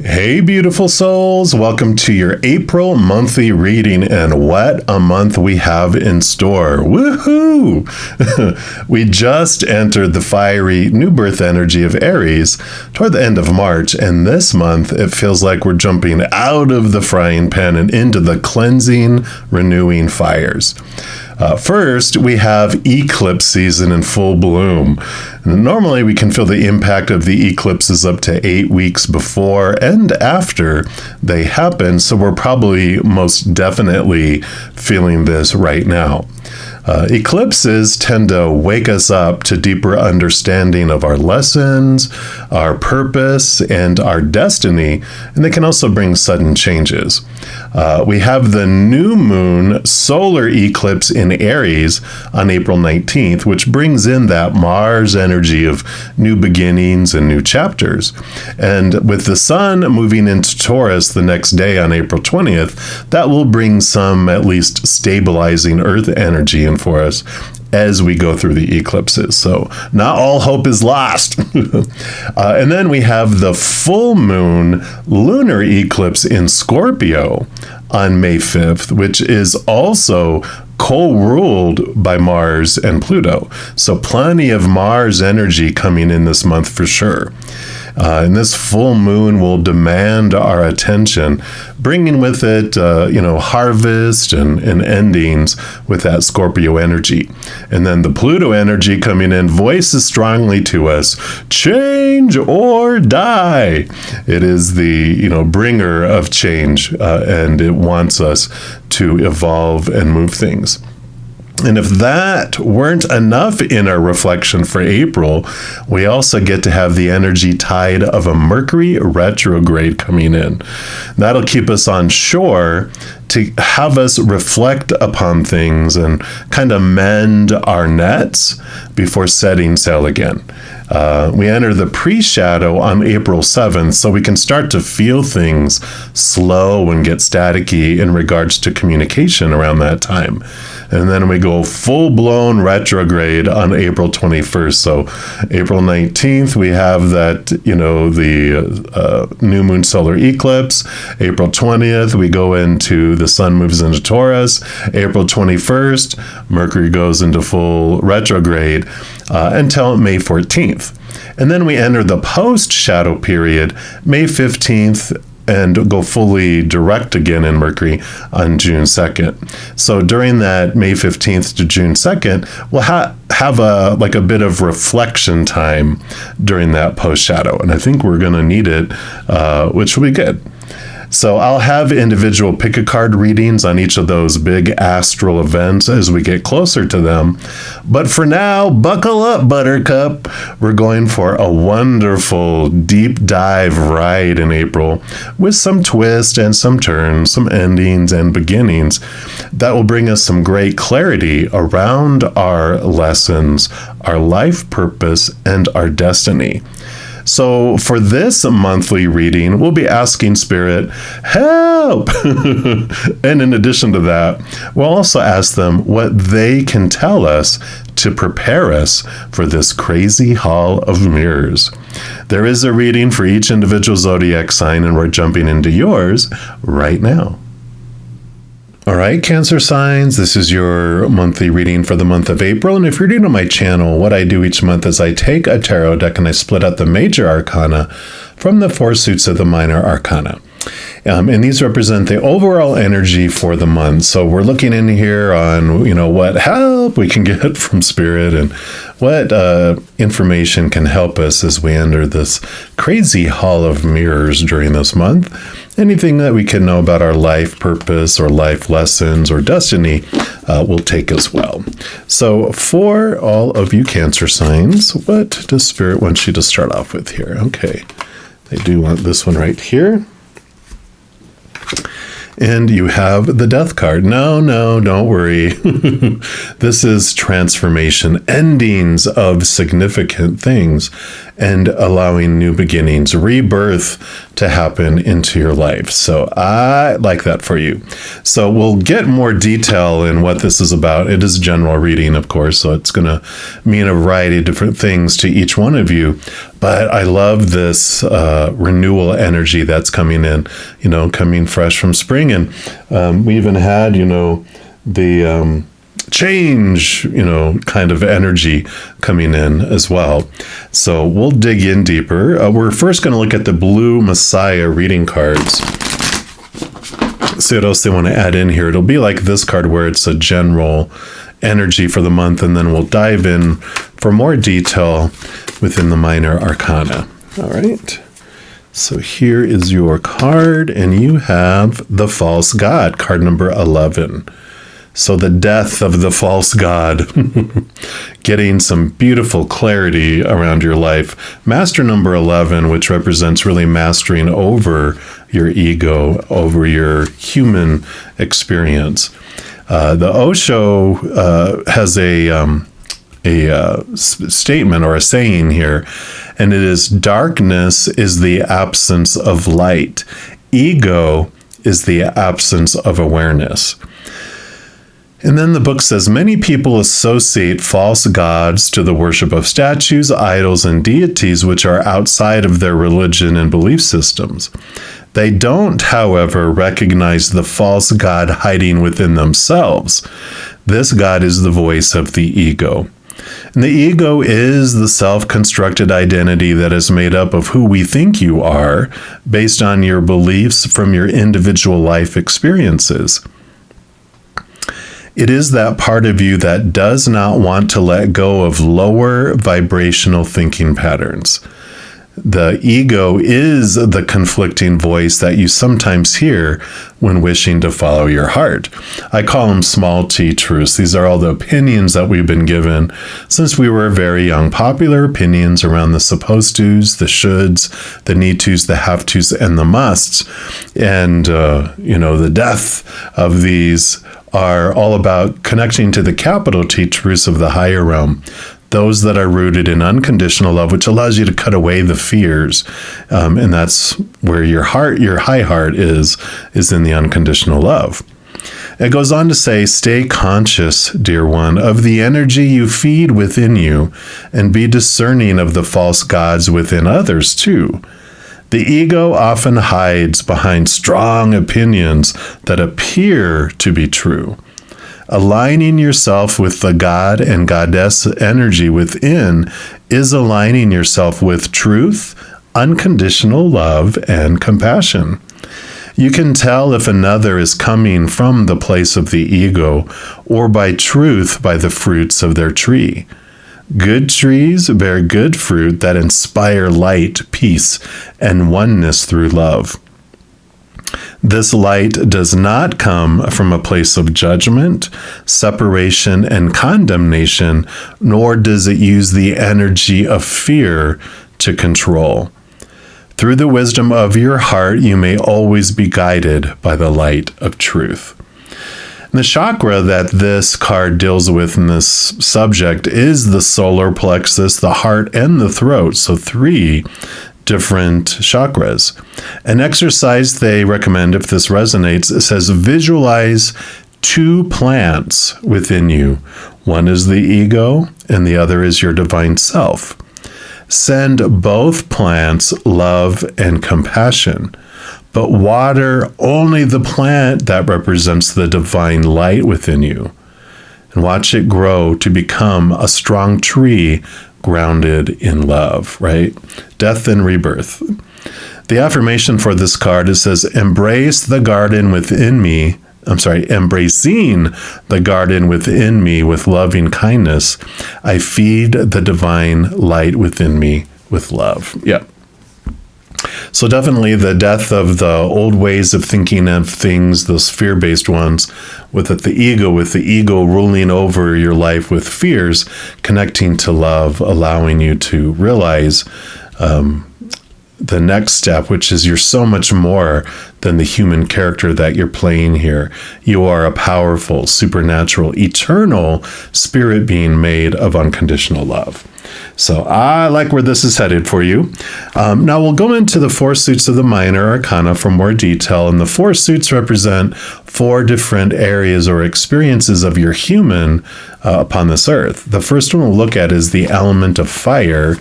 Hey, beautiful souls. Welcome to your April monthly reading, and what a month we have in store. Woohoo! We just entered the fiery new birth energy of Aries toward the end of March, and this month it feels like we're jumping out of the frying pan and into the cleansing, renewing fires. First, we have eclipse season in full bloom. Normally, we can feel the impact of the eclipses up to 8 weeks before and after they happen, so we're probably most definitely feeling this right now. Eclipses tend to wake us up to deeper understanding of our lessons, our purpose, and our destiny, and they can also bring sudden changes. We have the new moon solar eclipse in Aries on April 19th, which brings in that Mars energy of new beginnings and new chapters. And with the sun moving into Taurus the next day on April 20th, that will bring some at least stabilizing earth energy in for us as we go through the eclipses. So not all hope is lost. And then we have the full moon lunar eclipse in Scorpio on May 5th, which is also co-ruled by Mars and Pluto. So plenty of Mars energy coming in this month for sure. And this full moon will demand our attention, bringing with it, harvest and endings with that Scorpio energy. And then the Pluto energy coming in voices strongly to us, change or die. It is the, bringer of change, and it wants us to evolve and move things. And if that weren't enough in our reflection for April, we also get to have the energy tide of a Mercury retrograde coming in. That'll keep us on shore to have us reflect upon things and kind of mend our nets before setting sail again. We enter the pre-shadow on April 7th, so we can start to feel things slow and get staticky in regards to communication around that time. And then we go full-blown retrograde on April 21st. So April 19th, we have that, the new moon solar eclipse. April 20th, we go into the sun moves into Taurus. April 21st, Mercury goes into full retrograde until May 14th. And then we enter the post-shadow period, May 15th, and go fully direct again in Mercury on June 2nd. So during that May 15th to June 2nd, we'll have a bit of reflection time during that post-shadow. And I think we're going to need it, which will be good. So I'll have individual pick-a-card readings on each of those big astral events as we get closer to them. But for now, buckle up, Buttercup. We're going for a wonderful deep dive ride in April with some twists and some turns, some endings and beginnings that will bring us some great clarity around our lessons, our life purpose, and our destiny. So for this monthly reading, we'll be asking Spirit, help! And in addition to that, we'll also ask them what they can tell us to prepare us for this crazy hall of mirrors. There is a reading for each individual zodiac sign, and we're jumping into yours right now. All right, Cancer signs, this is your monthly reading for the month of April. And if you're new to my channel, what I do each month is I take a tarot deck and I split out the major arcana from the 4 suits of the minor arcana. And these represent the overall energy for the month. So we're looking in here on, what help we can get from Spirit and what information can help us as we enter this crazy hall of mirrors during this month. Anything that we can know about our life purpose or life lessons or destiny will take as well. So for all of you Cancer signs, what does Spirit want you to start off with here? Okay, they do want this one right here. And you have the Death card. No, don't worry. This is transformation, endings of significant things, and allowing new beginnings, rebirth to happen into your life. So I like that for you. So we'll get more detail in what this is about. It is general reading, of course, so it's going to mean a variety of different things to each one of you. But I love this renewal energy that's coming in, coming fresh from spring. And we even had, the change, kind of energy coming in as well. So we'll dig in deeper. We're first going to look at the Blue Messiah reading cards. See what else they want to add in here. It'll be like this card where it's a general energy for the month, and then we'll dive in for more detail within the minor arcana. All right. So here is your card, and you have the False God, card number 11. So the death of the false god, getting some beautiful clarity around your life. Master number 11, which represents really mastering over your ego, over your human experience. The Osho has a statement or a saying here, and it is, darkness is the absence of light. Ego is the absence of awareness. And then the book says, many people associate false gods to the worship of statues, idols, and deities which are outside of their religion and belief systems. They don't, however, recognize the false god hiding within themselves. This god is the voice of the ego. And the ego is the self-constructed identity that is made up of who we think you are based on your beliefs from your individual life experiences. It is that part of you that does not want to let go of lower vibrational thinking patterns. The ego is the conflicting voice that you sometimes hear when wishing to follow your heart. I call them small t truths. These are all the opinions that we've been given since we were very young. Popular opinions around the supposed tos, the shoulds, the need tos, the have tos, and the musts. And, the death of these are all about connecting to the capital T truths of the higher realm. Those that are rooted in unconditional love, which allows you to cut away the fears. And that's where your heart, your high heart is in the unconditional love. It goes on to say, stay conscious, dear one, of the energy you feed within you, and be discerning of the false gods within others too. The ego often hides behind strong opinions that appear to be true. Aligning yourself with the God and Goddess energy within is aligning yourself with truth, unconditional love, and compassion. You can tell if another is coming from the place of the ego or by truth by the fruits of their tree. Good trees bear good fruit that inspire light, peace, and oneness through love. This light does not come from a place of judgment, separation, and condemnation, nor does it use the energy of fear to control. Through the wisdom of your heart, you may always be guided by the light of truth. And the chakra that this card deals with in this subject is the solar plexus, the heart, and the throat. So 3 different chakras. An exercise they recommend, if this resonates, it says visualize 2 plants within you. One is the ego, and the other is your divine self. Send both plants love and compassion, but water only the plant that represents the divine light within you, and watch it grow to become a strong tree grounded in love, right? Death and rebirth. The affirmation for this card, it says, embrace the garden within me. Embracing the garden within me with loving kindness, I feed the divine light within me with love. Yeah. So definitely the death of the old ways of thinking of things, those fear-based ones, with the ego ruling over your life with fears, connecting to love, allowing you to realize the next step, which is you're so much more than the human character that you're playing here. You are a powerful, supernatural, eternal spirit being made of unconditional love. So I like where this is headed for you. Now we'll go into the 4 suits of the minor arcana for more detail. And the 4 suits represent 4 different areas or experiences of your human upon this earth. The first one we'll look at is the element of fire,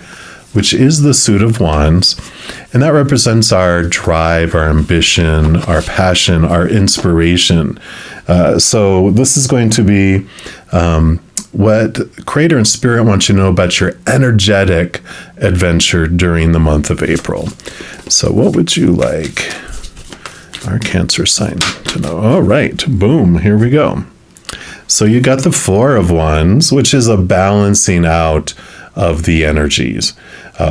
which is the suit of wands. And that represents our drive, our ambition, our passion, our inspiration. So this is going to be what Creator and Spirit want you to know about your energetic adventure during the month of April. So what would you like our Cancer sign to know? All right, boom, here we go. So you got the Four of Wands, which is a balancing out of the energies,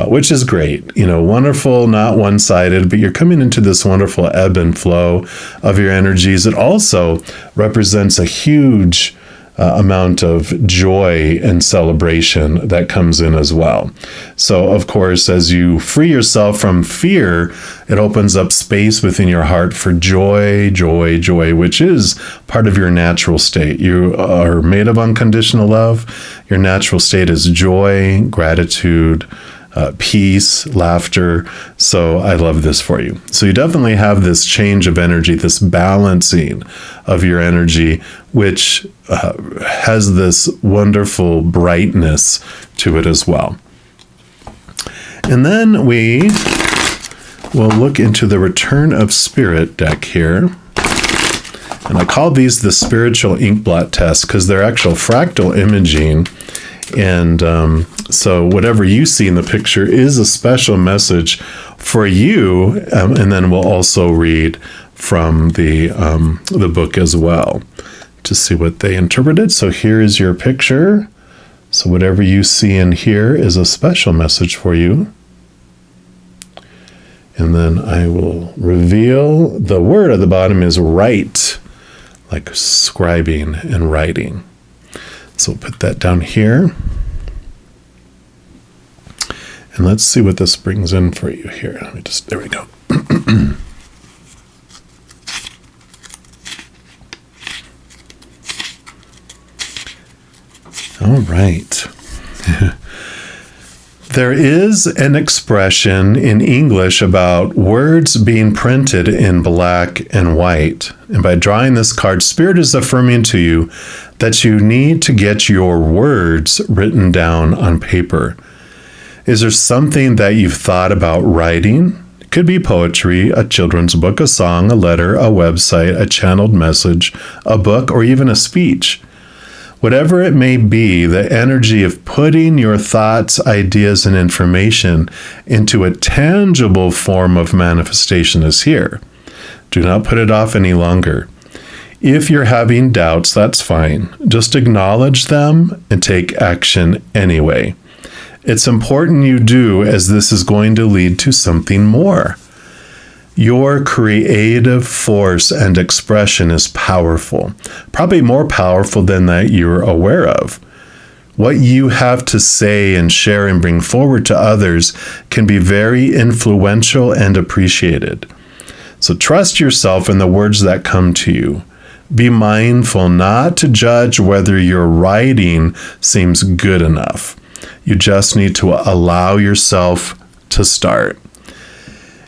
which is great. Wonderful, not one-sided, but you're coming into this wonderful ebb and flow of your energies. It also represents a huge amount of joy and celebration that comes in as well. So, of course, as you free yourself from fear, it opens up space within your heart for joy, joy, joy, which is part of your natural state. You are made of unconditional love. Your natural state is joy, gratitude, peace, laughter. So I love this for you. So you definitely have this change of energy, this balancing of your energy, which has this wonderful brightness to it as well. And then we will look into the Return of Spirit deck here. And I call these the spiritual inkblot test because they're actual fractal imaging. And so whatever you see in the picture is a special message for you. And then we'll also read from the book as well to see what they interpreted. So here is your picture. So whatever you see in here is a special message for you. And then I will reveal the word at the bottom is write, like scribing and writing. So we'll put that down here. And let's see what this brings in for you here. There we go. All right. There is an expression in English about words being printed in black and white. And by drawing this card, Spirit is affirming to you that you need to get your words written down on paper. Is there something that you've thought about writing? It could be poetry, a children's book, a song, a letter, a website, a channeled message, a book, or even a speech. Whatever it may be, the energy of putting your thoughts, ideas, and information into a tangible form of manifestation is here. Do not put it off any longer. If you're having doubts, that's fine. Just acknowledge them and take action anyway. It's important you do, as this is going to lead to something more. Your creative force and expression is powerful, probably more powerful than that you're aware of. What you have to say and share and bring forward to others can be very influential and appreciated. So trust yourself in the words that come to you. Be mindful not to judge whether your writing seems good enough. You just need to allow yourself to start.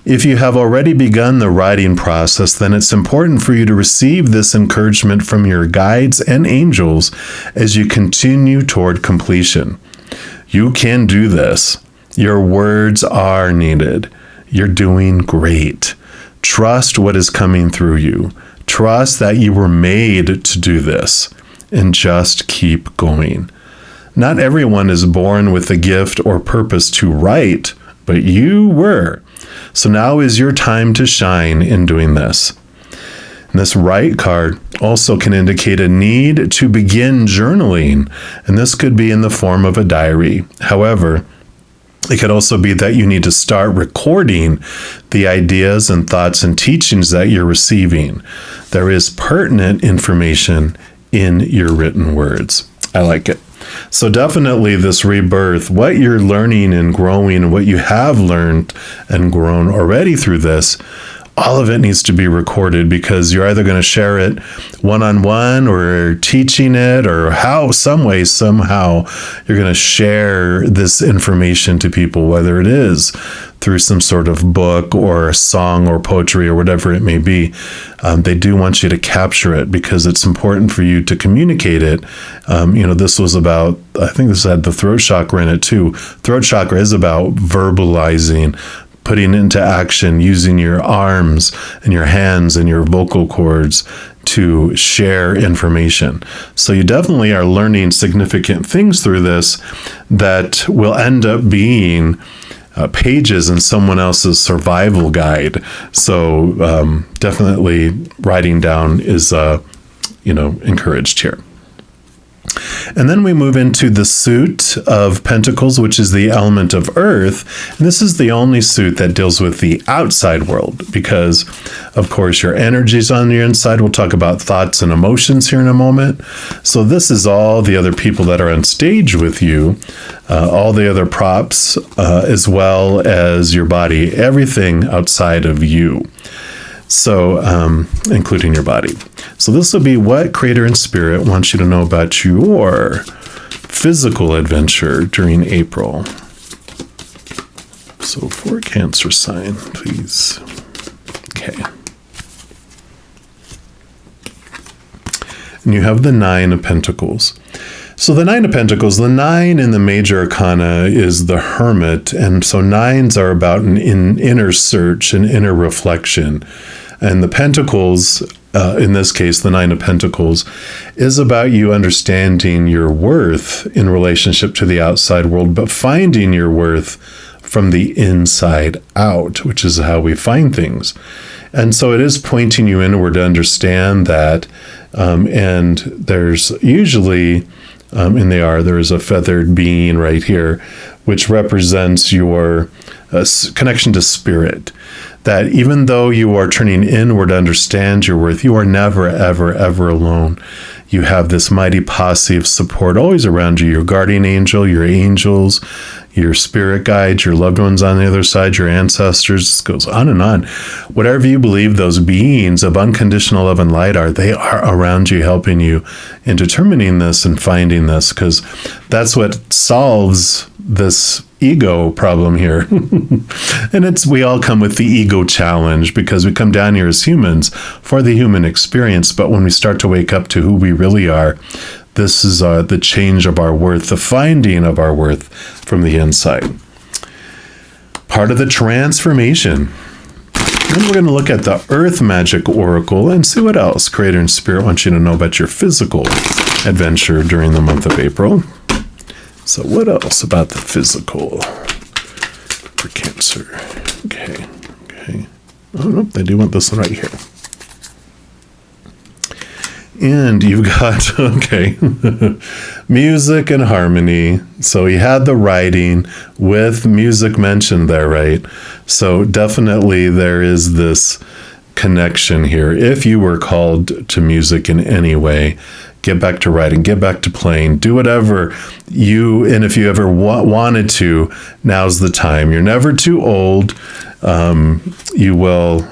If you have already begun the writing process, then it's important for you to receive this encouragement from your guides and angels as you continue toward completion. You can do this. Your words are needed. You're doing great. Trust what is coming through you. Trust that you were made to do this, and just keep going. Not everyone is born with the gift or purpose to write, but you were. So now is your time to shine in doing this. And this write card also can indicate a need to begin journaling, and this could be in the form of a diary. However, it could also be that you need to start recording the ideas and thoughts and teachings that you're receiving. There is pertinent information in your written words. I like it. So definitely this rebirth, what you're learning and growing, what you have learned and grown already through this, all of it needs to be recorded, because you're either going to share it one-on-one or teaching it, or somehow you're going to share this information to people, whether it is through some sort of book or a song or poetry or whatever it may be. They do want you to capture it, because it's important for you to communicate it. This was about, I think this had the throat chakra in it too. Throat chakra is about verbalizing, putting into action, using your arms and your hands and your vocal cords to share information. So you definitely are learning significant things through this that will end up being pages in someone else's survival guide. So definitely writing down is encouraged here. And then we move into the suit of Pentacles, which is the element of earth. And this is the only suit that deals with the outside world, because, of course, your energy's on your inside. We'll talk about thoughts and emotions here in a moment. So this is all the other people that are on stage with you, all the other props, as well as your body, everything outside of you. So, including your body. So this will be what Creator and Spirit wants you to know about your physical adventure during April. So for Cancer sign, please. Okay. And you have the Nine of Pentacles. So the Nine of Pentacles, the 9 in the major arcana is the Hermit. And so 9s are about an inner search, an inner reflection. And the Pentacles, in this case, the 9 of Pentacles, is about you understanding your worth in relationship to the outside world, but finding your worth from the inside out, which is how we find things. And so it is pointing you inward to understand that. And there's usually, there is a feathered being right here, which represents your connection to spirit. That even though you are turning inward to understand your worth, you are never, ever, ever alone. You have this mighty posse of support always around you, your guardian angel, your angels, your spirit guides, your loved ones on the other side, your ancestors. This goes on and on. Whatever you believe those beings of unconditional love and light are, they are around you, helping you in determining this and finding this, because that's what solves this ego problem here. And we all come with the ego challenge, because we come down here as humans for the human experience. But when we start to wake up to who we really are, this is the change of our worth, the finding of our worth from the inside. Part of the transformation. Then we're going to look at the Earth Magic Oracle and see what else Creator and Spirit want you to know about your physical adventure during the month of April. So what else about the physical for Cancer? Okay. Oh, no, they do want this one right here. And you've got, music and harmony. So you had the writing with music mentioned there, right? So definitely there is this connection here. If you were called to music in any way, get back to writing, get back to playing, do whatever and if you ever wanted to, now's the time. You're never too old. You will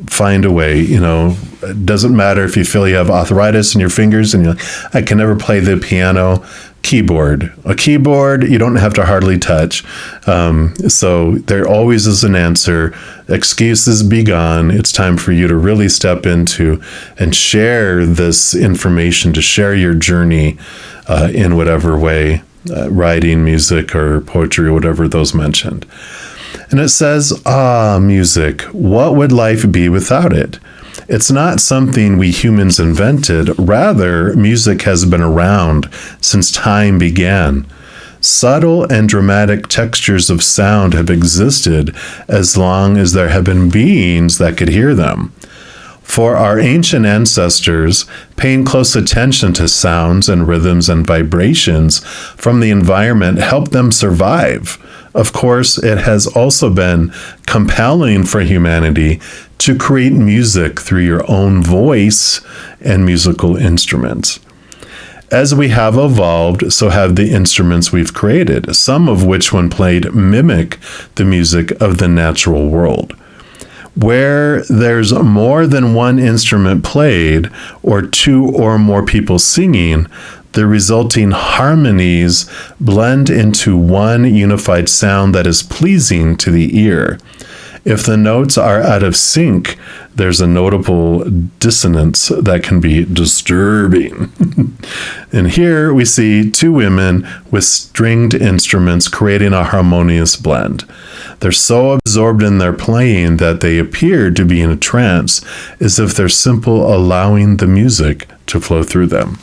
find a way. It doesn't matter if you feel you have arthritis in your fingers and you're like, I can never play the piano. A keyboard you don't have to hardly touch. So there always is an answer. Excuses be gone. It's time for you to really step into and share this information, to share your journey in whatever way, writing, music, or poetry, or whatever those mentioned. And it says, music, what would life be without it? It's not something we humans invented. Rather, music has been around since time began. Subtle and dramatic textures of sound have existed as long as there have been beings that could hear them. For our ancient ancestors, paying close attention to sounds and rhythms and vibrations from the environment helped them survive. Of course, it has also been compelling for humanity to create music through your own voice and musical instruments. As we have evolved, so have the instruments we've created, some of which, when played, mimic the music of the natural world. Where there's more than one instrument played or two or more people singing, the resulting harmonies blend into one unified sound that is pleasing to the ear. If the notes are out of sync, there's a notable dissonance that can be disturbing. And here we see two women with stringed instruments creating a harmonious blend. They're so absorbed in their playing that they appear to be in a trance, as if they're simply allowing the music to flow through them.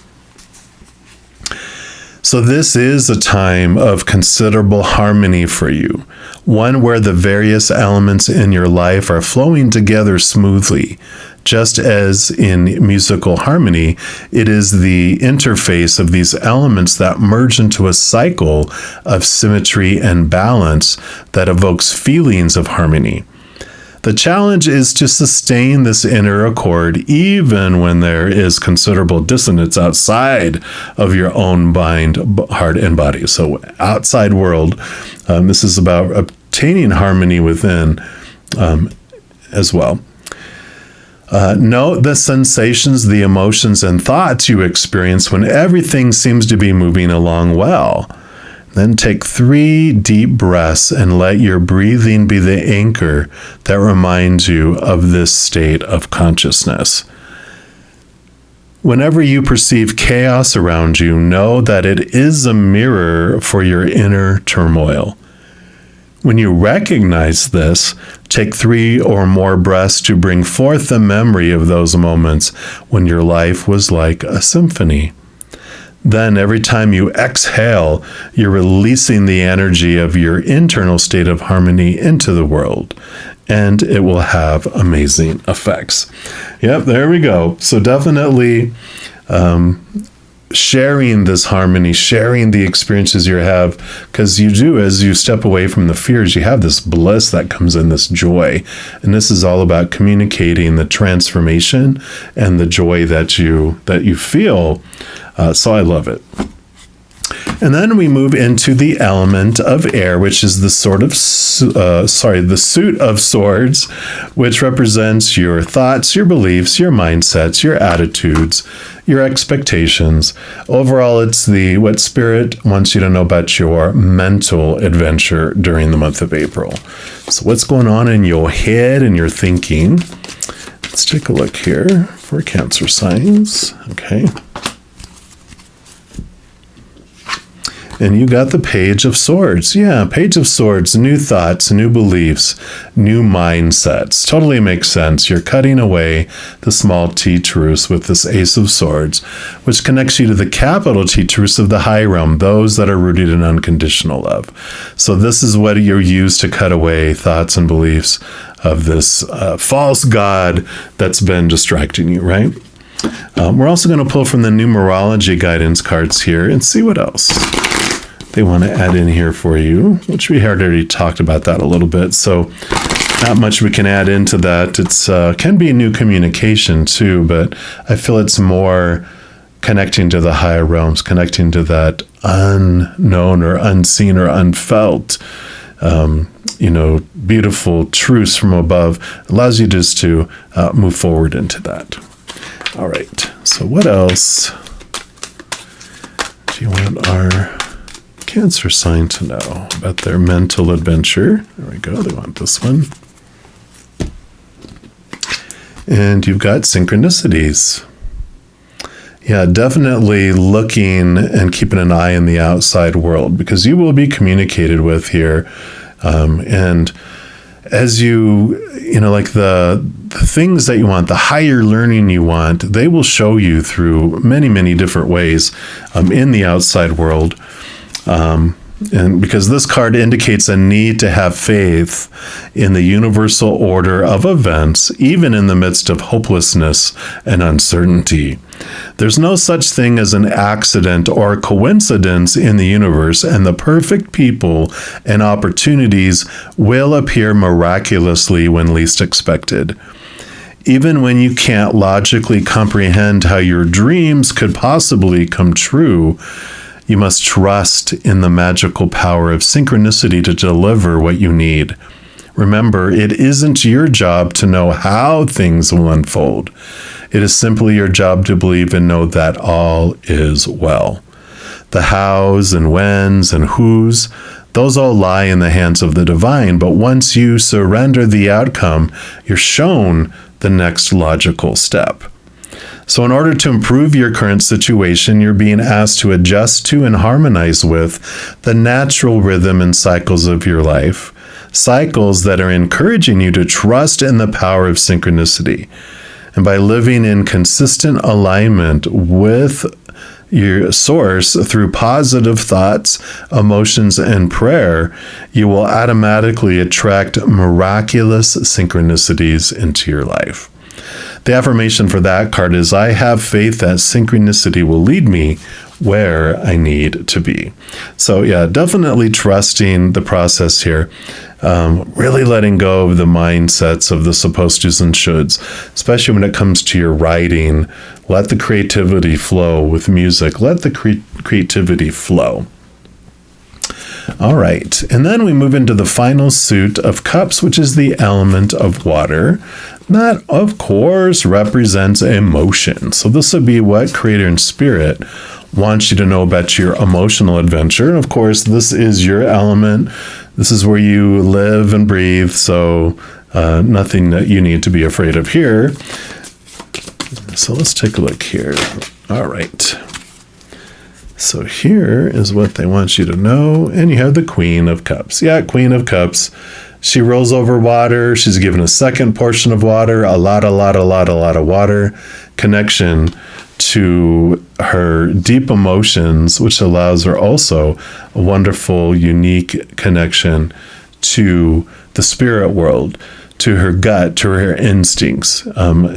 So this is a time of considerable harmony for you, one where the various elements in your life are flowing together smoothly. Just as in musical harmony, it is the interface of these elements that merge into a cycle of symmetry and balance that evokes feelings of harmony. The challenge is to sustain this inner accord even when there is considerable dissonance outside of your own mind, heart, and body. So outside world, this is about obtaining harmony within as well. Note the sensations, the emotions, and thoughts you experience when everything seems to be moving along well. Then take 3 deep breaths and let your breathing be the anchor that reminds you of this state of consciousness. Whenever you perceive chaos around you, know that it is a mirror for your inner turmoil. When you recognize this, take 3 or more breaths to bring forth the memory of those moments when your life was like a symphony. Then every time you exhale, you're releasing the energy of your internal state of harmony into the world, and it will have amazing effects. Yep, there we go. So definitely sharing this harmony, sharing the experiences you have, because you do, as you step away from the fears, you have this bliss that comes in, this joy. And this is all about communicating the transformation and the joy that you feel. So I love it. And then we move into the element of air, which is the the suit of swords, which represents your thoughts, your beliefs, your mindsets, your attitudes, your expectations. Overall, it's what Spirit wants you to know about your mental adventure during the month of April. So what's going on in your head and your thinking? Let's take a look here for Cancer signs. Okay. And you got the Page of Swords. Yeah, Page of Swords, new thoughts, new beliefs, new mindsets. Totally makes sense. You're cutting away the small T truths with this Ace of Swords, which connects you to the capital T truths of the high realm, those that are rooted in unconditional love. So this is what you use to cut away thoughts and beliefs of this false god that's been distracting you, right? We're also going to pull from the Numerology guidance cards here and see what else they want to add in here for you, which we had already talked about that a little bit. So not much we can add into that. It's can be new communication too, but I feel it's more connecting to the higher realms, connecting to that unknown or unseen or unfelt, beautiful truths from above. It allows you just to move forward into that. All right. So what else do you want our Cancer sign to know about their mental adventure? There we go. They want this one. And you've got synchronicities. Yeah, definitely looking and keeping an eye in the outside world, because you will be communicated with here. And as you like the things that you want, the higher learning you want, they will show you through many, many different ways in the outside world. And because this card indicates a need to have faith in the universal order of events, even in the midst of hopelessness and uncertainty. There's no such thing as an accident or a coincidence in the universe, and the perfect people and opportunities will appear miraculously when least expected. Even when you can't logically comprehend how your dreams could possibly come true, you must trust in the magical power of synchronicity to deliver what you need. Remember, it isn't your job to know how things will unfold. It is simply your job to believe and know that all is well. The hows and whens and whos, those all lie in the hands of the divine, but once you surrender the outcome, you're shown the next logical step. So in order to improve your current situation, you're being asked to adjust to and harmonize with the natural rhythm and cycles of your life, cycles that are encouraging you to trust in the power of synchronicity. And by living in consistent alignment with your source through positive thoughts, emotions, and prayer, you will automatically attract miraculous synchronicities into your life. The affirmation for that card is, I have faith that synchronicity will lead me where I need to be. So yeah, definitely trusting the process here. Really letting go of the mindsets of the supposed to's and shoulds, especially when it comes to your writing. Let the creativity flow with music. Let the creativity flow. All right, and then we move into the final suit of cups, which is the element of water. That, of course, represents emotion. So this would be what Creator and Spirit wants you to know about your emotional adventure. And of course, this is your element. This is where you live and breathe, so nothing that you need to be afraid of here. So let's take a look here. All right. So here is what they want you to know. And you have the Queen of Cups. Yeah, Queen of Cups. She rolls over water. She's given a second portion of water, a lot of water. Connection to her deep emotions, which allows her also a wonderful, unique connection to the spirit world, to her gut, to her instincts.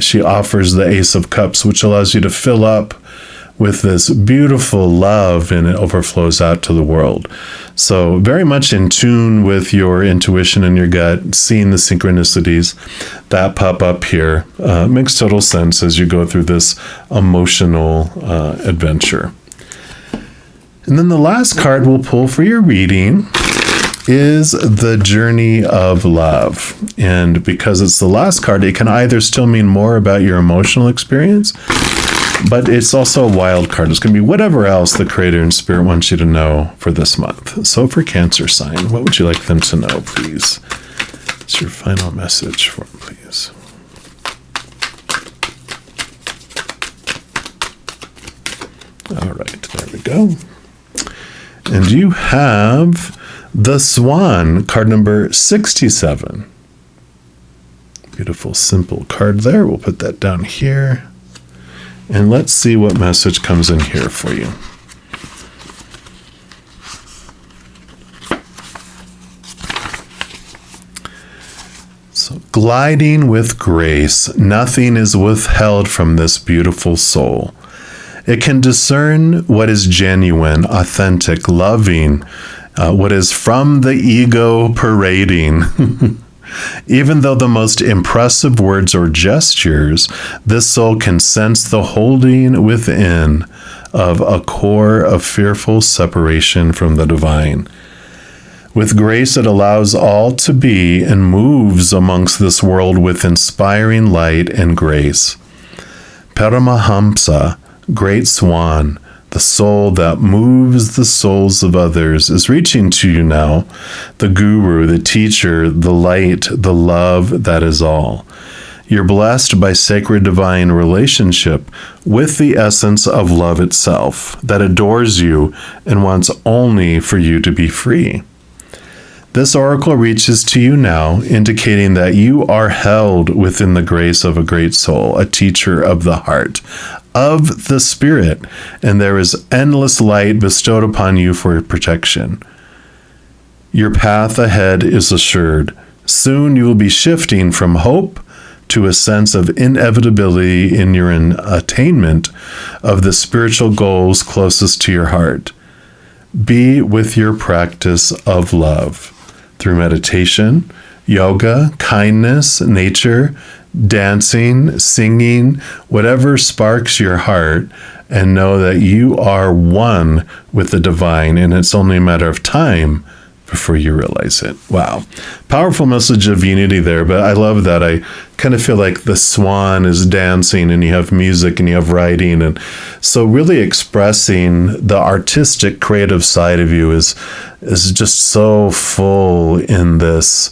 She offers the Ace of Cups, which allows you to fill up with this beautiful love, and it overflows out to the world. So very much in tune with your intuition and your gut, seeing the synchronicities that pop up here. Makes total sense as you go through this emotional adventure. And then the last card we'll pull for your reading is the Journey of Love. And because it's the last card, it can either still mean more about your emotional experience, but it's also a wild card. It's going to be whatever else the Creator and Spirit wants you to know for this month. So for Cancer sign, what would you like them to know, please? It's your final message for them, please. All right, there we go. And you have the Swan, card number 67. Beautiful, simple card there. We'll put that down here. And let's see what message comes in here for you. So, gliding with grace, nothing is withheld from this beautiful soul. It can discern what is genuine, authentic, loving, what is from the ego parading. Even though the most impressive words or gestures, this soul can sense the holding within of a core of fearful separation from the divine. With grace, it allows all to be and moves amongst this world with inspiring light and grace. Paramahamsa, Great Swan, the soul that moves the souls of others, is reaching to you now. The guru, the teacher, the light, the love that is all. You're blessed by sacred divine relationship with the essence of love itself that adores you and wants only for you to be free. This oracle reaches to you now, indicating that you are held within the grace of a great soul, a teacher of the heart, of the spirit, and there is endless light bestowed upon you for protection. Your path ahead is assured. Soon you will be shifting from hope to a sense of inevitability in your attainment of the spiritual goals closest to your heart. Be with your practice of love through meditation, yoga, kindness, nature, dancing, singing, whatever sparks your heart, and know that you are one with the divine, and it's only a matter of time before you realize it. Wow. Powerful message of unity there, but I love that. I kind of feel like the swan is dancing and you have music and you have writing. And so really expressing the artistic, creative side of you is just so full in this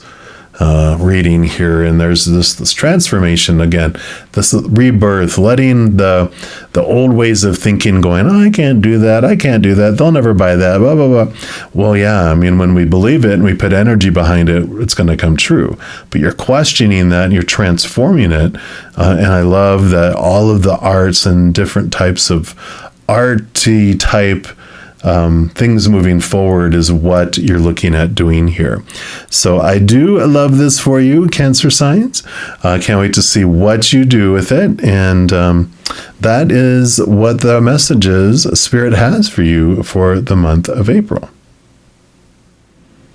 reading here. And there's this transformation again, this rebirth, letting the old ways of thinking going, oh, I can't do that, they'll never buy that, blah, blah, blah. Well, yeah, I mean, when we believe it and we put energy behind it, it's going to come true. But you're questioning that and you're transforming it. And I love that all of the arts and different types of arty type things moving forward is what you're looking at doing here. So I do love this for you, Cancer signs. Can't wait to see what you do with it. And that is what the messages Spirit has for you for the month of April.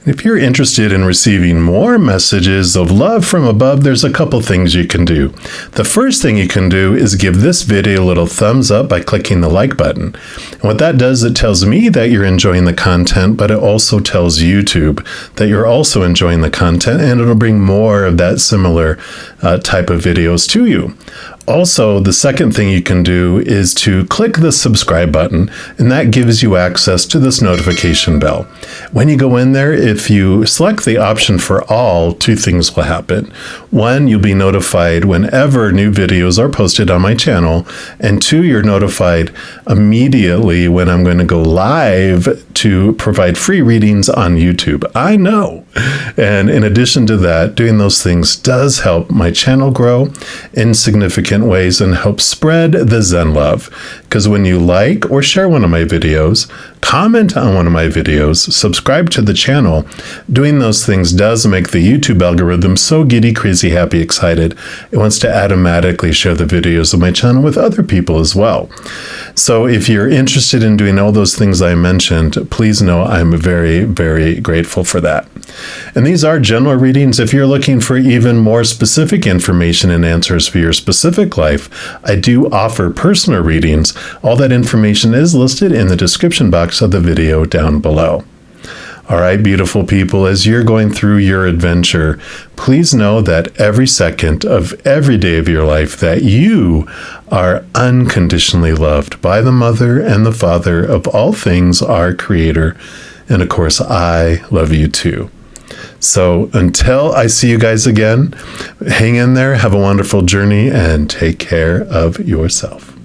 If you're interested in receiving more messages of love from above, there's a couple things you can do. The first thing you can do is give this video a little thumbs up by clicking the like button. And what that does, it tells me that you're enjoying the content, but it also tells YouTube that you're also enjoying the content, and it'll bring more of that similar type of videos to you. Also, the second thing you can do is to click the subscribe button, and that gives you access to this notification bell. When you go in there, if you select the option for all, two things will happen. One, you'll be notified whenever new videos are posted on my channel, and two, you're notified immediately when I'm going to go live to provide free readings on YouTube. I know. And in addition to that, doing those things does help my channel grow in significant ways and help spread the Zen love. Because when you like or share one of my videos, comment on one of my videos, subscribe to the channel, doing those things does make the YouTube algorithm so giddy, crazy, happy, excited. It wants to automatically share the videos of my channel with other people as well. So if you're interested in doing all those things I mentioned, please know I'm very, very grateful for that. And these are general readings. If you're looking for even more specific information and answers for your specific life, I do offer personal readings. All that information is listed in the description box of the video down below. All right, beautiful people, as you're going through your adventure, please know that every second of every day of your life that you are unconditionally loved by the Mother and the Father of all things, our Creator. And of course, I love you too. So until I see you guys again, hang in there, have a wonderful journey, and take care of yourself.